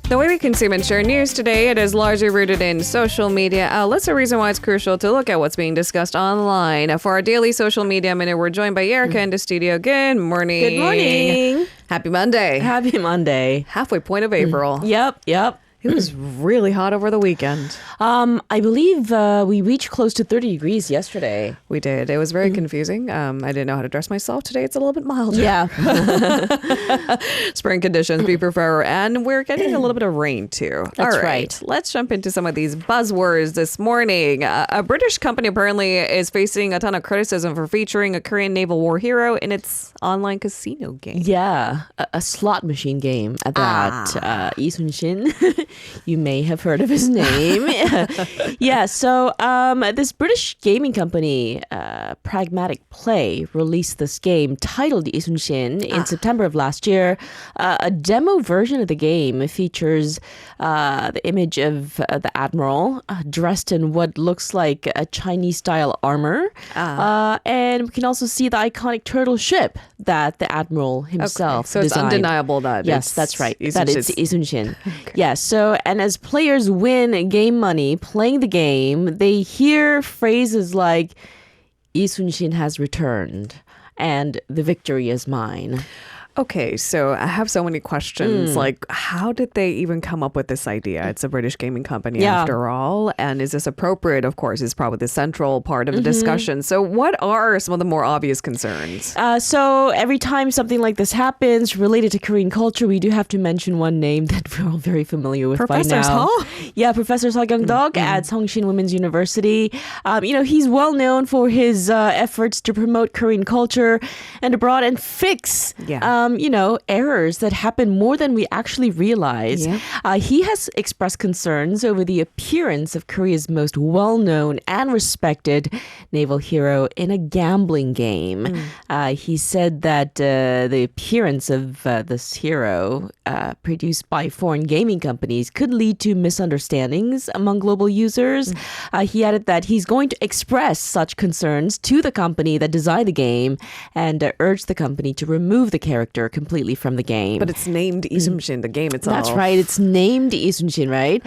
The way we consume and share news today, it is largely rooted in social media outlets. A reason why it's crucial to look at what's being discussed online. For our daily social media minute, we're joined by Erica in the studio. Good morning. Good morning. Happy Monday. Happy Monday. Halfway point of April. Yep. It was really hot over the weekend. I believe we reached close to 30 degrees yesterday. We did. It was very confusing. I didn't know how to dress myself. Today it's a little bit milder. Yeah. Spring conditions we prefer, and we're getting a little bit of rain too. That's All right. Let's jump into some of these buzzwords this morning. A British company apparently is facing a ton of criticism for featuring a Korean naval war hero in its online casino game. Yeah, a slot machine game at that. Lee Sun-shin, you may have heard of his name. Yeah, so this British gaming company, Pragmatic Play, released this game titled Lee Sun-shin in September of last year. A demo version of the game features the image of the admiral dressed in what looks like a Chinese-style armor. And we can also see the iconic turtle ship that the admiral himself So it's designed. undeniable that Yes, it's that's right. Lee That Sun-shin's- it's Lee Sun-shin. Yeah, so, and as players win game money playing the game, they hear phrases like, Lee Sun-shin has returned, and the victory is mine. Okay, so I have so many questions. Like, how did they even come up with this idea? It's a British gaming company after all. And is this appropriate? Of course, is probably the central part of the discussion. So what are some of the more obvious concerns? So every time something like this happens related to Korean culture, we do have to mention one name that we're all very familiar with Professor by now. Seo? Yeah, Professor Seo Kyung-dok at Seongshin Women's University. He's well known for his efforts to promote Korean culture and abroad and fix errors that happen more than we actually realize. Yeah. He has expressed concerns over the appearance of Korea's most well-known and respected naval hero in a gambling game. He said that the appearance of this hero produced by foreign gaming companies could lead to misunderstandings among global users. He added that he's going to express such concerns to the company that designed the game and urged the company to remove the character completely from the game. But it's named Lee Sun-shin, the game itself. That's right. It's named Lee Sun-shin, right?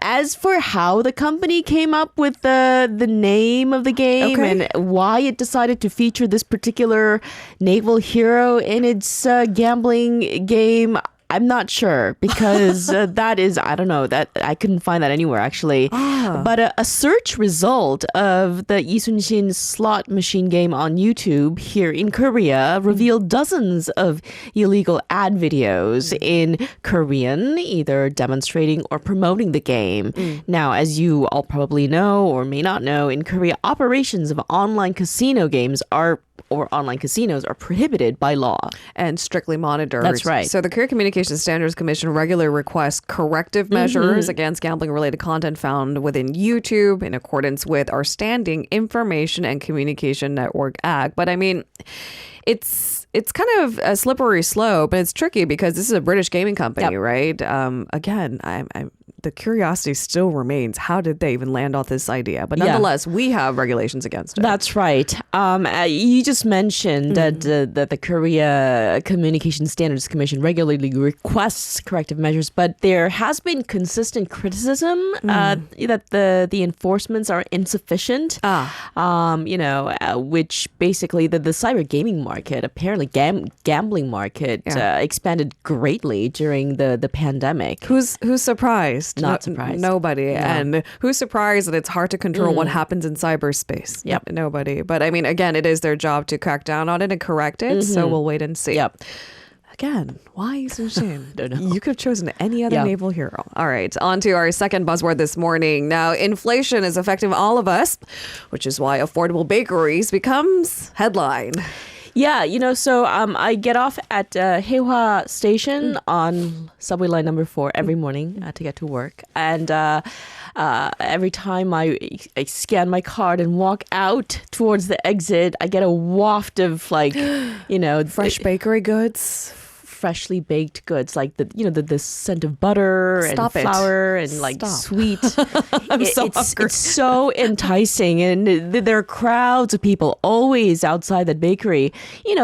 As for how the company came up with the name of the game and why it decided to feature this particular naval hero in its gambling game, I'm not sure because that is, I don't know, that I couldn't find that anywhere actually. But a search result of the Lee Sun-shin slot machine game on YouTube here in Korea revealed dozens of illegal ad videos in Korean, either demonstrating or promoting the game. Now, as you all probably know or may not know, in Korea, operations of online casino games or online casinos are prohibited by law. And strictly monitored. That's right. So the Korea Communications Standards Commission regularly requests corrective measures against gambling-related content found within YouTube in accordance with our Standing Information and Communication Network Act. But I mean, it's kind of a slippery slope, but it's tricky because this is a British gaming company, right? Again, the curiosity still remains. How did they even land on this idea? But nonetheless, we have regulations against it. That's right. You just mentioned that the Korea Communication Standards Commission regularly requests corrective measures, but there has been consistent criticism that the enforcements are insufficient. Which basically the cyber gaming market, apparently gambling market, expanded greatly during the pandemic. Who's surprised? Not surprised. Nobody. Yeah. And who's surprised that it's hard to control what happens in cyberspace? Yep. Nobody. But I mean, again, it is their job to crack down on it and correct it. So we'll wait and see. Yep. Again, why Lee Sun-shin? Don't know. You could have chosen any other naval hero. All right, on to our second buzzword this morning. Now, inflation is affecting all of us, which is why affordable bakeries becomes headline. Yeah, so I get off at Haehwa Station on subway line number 4 every morning to get to work. And every time I scan my card and walk out towards the exit, I get a waft of fresh Bakery goods. freshly baked goods, like the scent of butter and flour and like sweet. It's so enticing, and there are crowds of people always outside that bakery,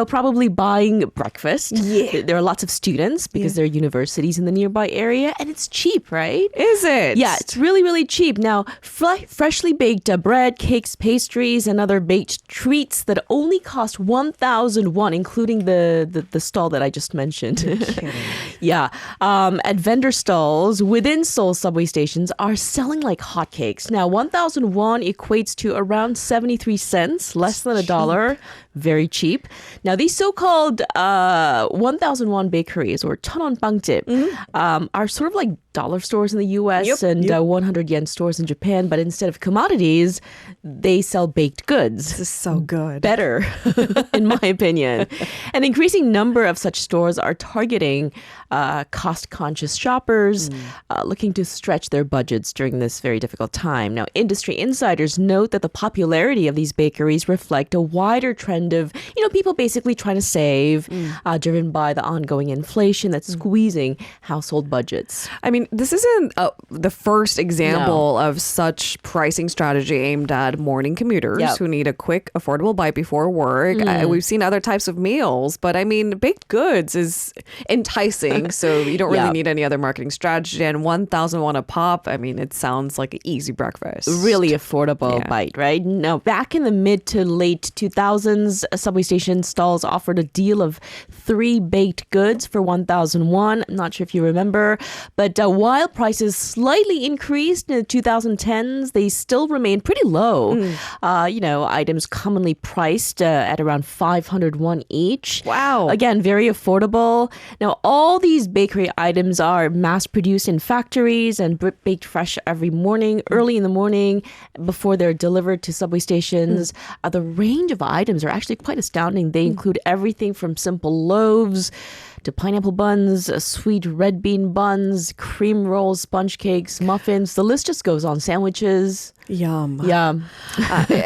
probably buying breakfast. Yeah. There are lots of students because there are universities in the nearby area, and it's cheap, right? Is it? Yeah, it's really, really cheap. Now, freshly baked bread, cakes, pastries, and other baked treats that only cost 1,000 won, including the stall that I just mentioned. You're kidding. Yeah. At vendor stalls within Seoul subway stations are selling like hotcakes. Now, 1,000 won equates to around 73 cents, less than $1. Very cheap. Now, these so-called 1,000 won bakeries or 천원 빵집 are sort of like dollar stores in the U.S. and 100 yen stores in Japan, but instead of commodities, they sell baked goods. This is so good. Better, in my opinion. An increasing number of such stores are targeting cost-conscious shoppers looking to stretch their budgets during this very difficult time. Now, industry insiders note that the popularity of these bakeries reflect a wider trend of, people basically trying to save, driven by the ongoing inflation that's squeezing household budgets. I mean, this isn't the first example of such pricing strategy aimed at morning commuters who need a quick, affordable bite before work. We've seen other types of meals, but I mean, baked goods is enticing, so you don't really need any other marketing strategy. And 1,000 won a pop, I mean, it sounds like an easy breakfast. Really affordable bite, right? Now, back in the mid to late 2000s, subway station stalls offered a deal of 3 baked goods for 1,000 won. I'm not sure if you remember, but while prices slightly increased in the 2010s, they still remain pretty low. Items commonly priced at around 500 won each. Wow. Again, very affordable. Now, all these bakery items are mass-produced in factories and baked fresh every morning, early in the morning, before they're delivered to subway stations. The range of items are actually quite astounding. They include everything from simple loaves to pineapple buns, sweet red bean buns, cream rolls, sponge cakes, muffins. The list just goes on. Sandwiches. Yum. Yeah.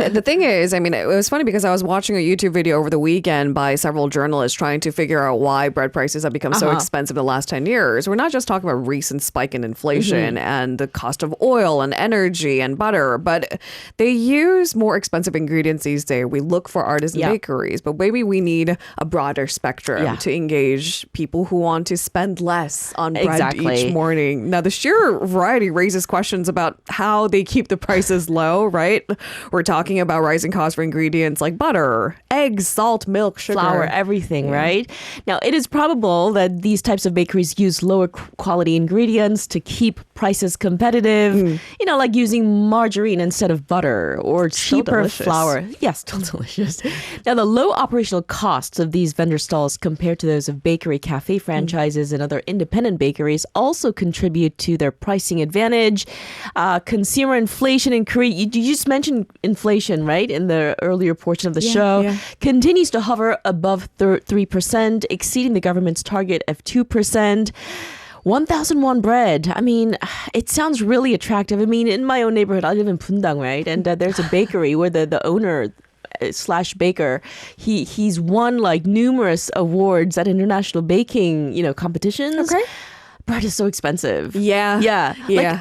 The thing is, I mean, it was funny because I was watching a YouTube video over the weekend by several journalists trying to figure out why bread prices have become so expensive in the last 10 years. We're not just talking about recent spike in inflation and the cost of oil and energy and butter, but they use more expensive ingredients these days. We look for artisan bakeries, but maybe we need a broader spectrum to engage people who want to spend less on bread each morning. Now, the sheer variety raises questions about how they keep the prices low, right? We're talking about rising costs for ingredients like butter, eggs, salt, milk, sugar, flour, everything, right? Now, it is probable that these types of bakeries use lower quality ingredients to keep prices competitive, like using margarine instead of butter or cheaper flour. Yes, still delicious. Now, the low operational costs of these vendor stalls compared to those of bakery cafe franchises and other independent bakeries also contribute to their pricing advantage. Consumer inflation in Korea, you just mentioned inflation, right, in the earlier portion of the show, continues to hover above 3%, exceeding the government's target of 2%. 1,000 won bread. I mean, it sounds really attractive. I mean, in my own neighborhood, I live in Pundang, right? And there's a bakery where the owner / baker, he's won like numerous awards at international baking, competitions. Okay. Bread is so expensive. Yeah.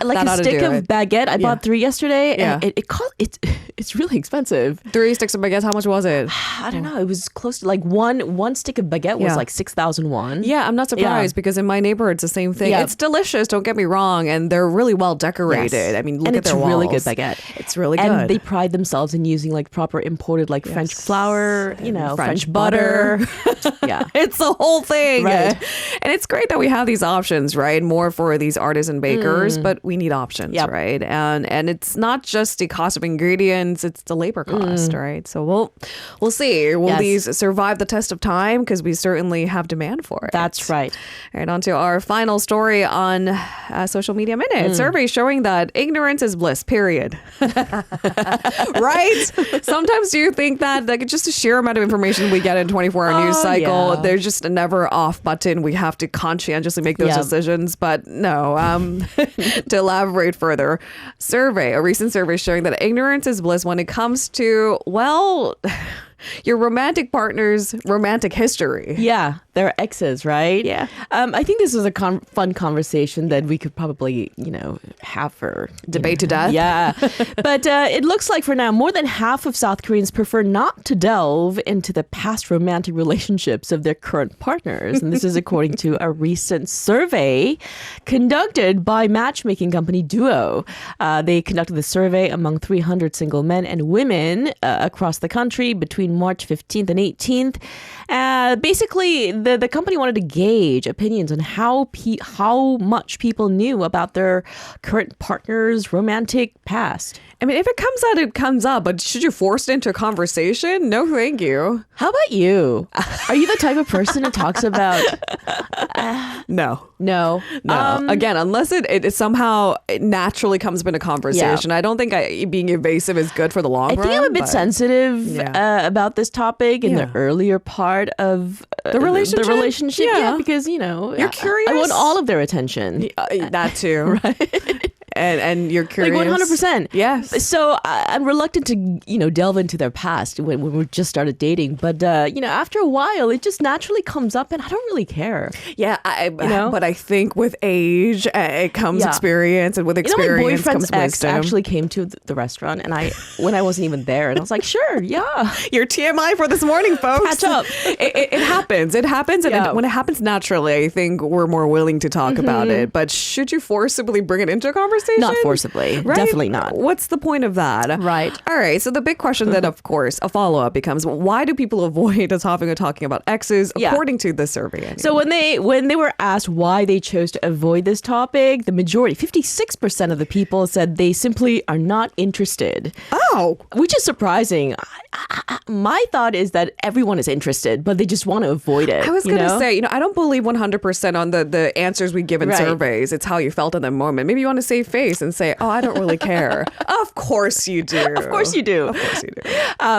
Like a stick of baguette. I bought 3 yesterday, and it's really expensive. 3 sticks of baguette. How much was it? I don't know. It was close to like one stick of baguette was like 6,000 won. Yeah, I'm not surprised because in my neighborhood it's the same thing. It's delicious. Don't get me wrong, and they're really well decorated. Yes. I mean, look at their walls. And it's really good baguette. It's really good. And they pride themselves in using like proper imported like French flour, French butter. It's the whole thing. Right. And it's great that we have these options, right? More for these artisan bakers, but we need options, right? And it's not just the cost of ingredients, it's the labor cost, right? So we'll see. Will these survive the test of time? Because we certainly have demand for it. That's right. All right, on to our final story on Social Media Minute. Survey showing that ignorance is bliss, period. Right? Sometimes you think that like just a sheer amount of information we get in 24-hour news cycle, there's just a never off button. We have to conscientiously make those decisions. But no, to elaborate further, a recent survey showing that ignorance is bliss when it comes to, well, Your romantic partner's romantic history. Yeah, they're exes, right? Yeah. I think this is a fun conversation that we could probably, have for Debate to death. Yeah. But it looks like for now, more than half of South Koreans prefer not to delve into the past romantic relationships of their current partners. And this is according to a recent survey conducted by matchmaking company Duo. They conducted the survey among 300 single men and women across the country between March 15th and 18th. Basically, the company wanted to gauge opinions on how much people knew about their current partner's romantic past. I mean, if it comes out, it comes up. But should you force it into a conversation? No, thank you. How about you? Are you the type of person who talks about... No. No. Again, unless it somehow naturally comes up in a conversation. Yeah. I don't think being evasive is good for the long run. I think I'm a bit sensitive about this topic in the earlier part of the relationship. Yeah, because, you're curious. I want all of their attention. That too. Right. And you're curious. Like 100%. Yes. So I'm reluctant to, delve into their past when we just started dating. But, after a while, it just naturally comes up and I don't really care. Yeah. But I think with age, it comes experience. And with experience my comes boyfriend's ex wisdom. actually came to the restaurant and when I wasn't even there. And I was like, sure, yeah. Your TMI for this morning, folks. Catch up. It happens. It happens. And when it happens naturally, I think we're more willing to talk about it. But should you forcibly bring it into a conversation? Not forcibly. Right? Definitely not. What's the point of that? Right. All right. So the big question then, of course, a follow-up becomes, why do people avoid us talking about exes according to the survey? Anyway? So when they were asked why they chose to avoid this topic, the majority, 56% of the people said they simply are not interested. Oh. Which is surprising. My thought is that everyone is interested, but they just want to avoid it. I was going to say, I don't believe 100% on the answers we give in surveys. It's how you felt in the moment. Maybe you want to save face and say, oh, I don't really care. Of course you do. Of course you do. Of course you do.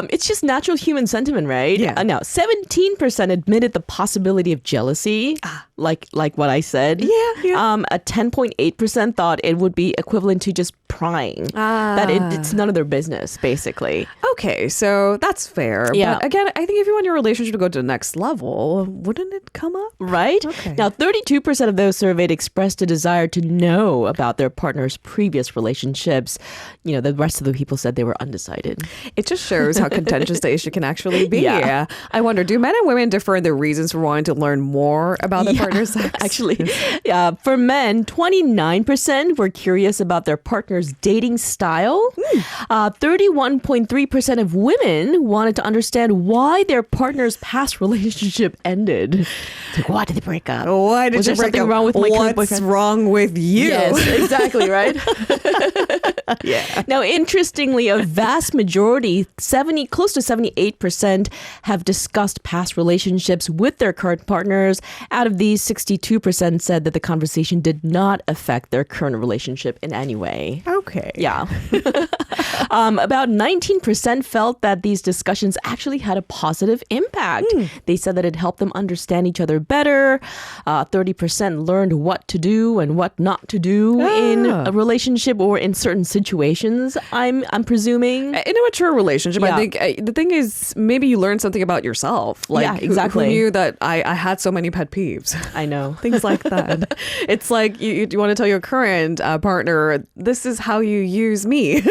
It's just natural human sentiment, right? Yeah. Now, 17% admitted the possibility of jealousy, like what I said. Yeah. A 10.8% thought it would be equivalent to just prying. That it's none of their business, basically. Okay, so that's fair. Yeah. But again, I think if you want your relationship to go to the next level, wouldn't it come up? Right? Okay. Now, 32% of those surveyed expressed a desire to know about their partner's previous relationships. The rest of the people said they were undecided. It just shows how contentious the issue can actually be. Yeah. I wonder, do men and women differ in their reasons for wanting to learn more about their partner's sex? Actually, for men, 29% were curious about their partner's dating style. 31.3% of women wanted to understand why their partner's past relationship ended. Like, why did they break up? Why did Was you there break something up? wrong with my current What's boyfriend? wrong with you? Yes, exactly, right? Yeah. Now, interestingly, a vast majority, close to 78%, have discussed past relationships with their current partners. Out of these, 62% said that the conversation did not affect their current relationship in any way. Okay. Yeah. About 19% felt that these discussions actually had a positive impact. They said that it helped them understand each other better. 30% learned what to do and what not to do in a relationship or in certain situations, I'm presuming. In a mature relationship, I think the thing is maybe you learn something about yourself. Like, Yeah, exactly. Who knew that I had so many pet peeves? I know. Things like that. It's like you want to tell your current partner, this is how you use me.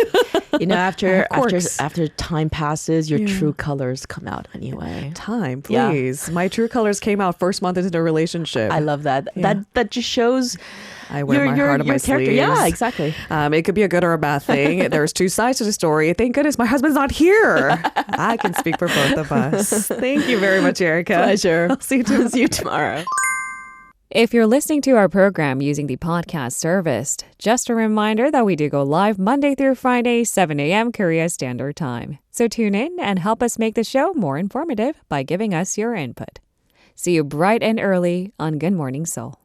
After time passes, your true colors come out anyway. Time, please. My true colors came out first month into the relationship. I love that. Yeah. That just shows I wear my heart on my character. sleeves. Yeah, exactly. It could be a good or a bad thing. There's two sides to the story. Thank goodness my husband's not here. I can speak for both of us. Thank you very much, Erica. Pleasure. I'll see you tomorrow. If you're listening to our program using the podcast service, just a reminder that we do go live Monday through Friday, 7 a.m. Korea Standard Time. So tune in and help us make the show more informative by giving us your input. See you bright and early on Good Morning Seoul.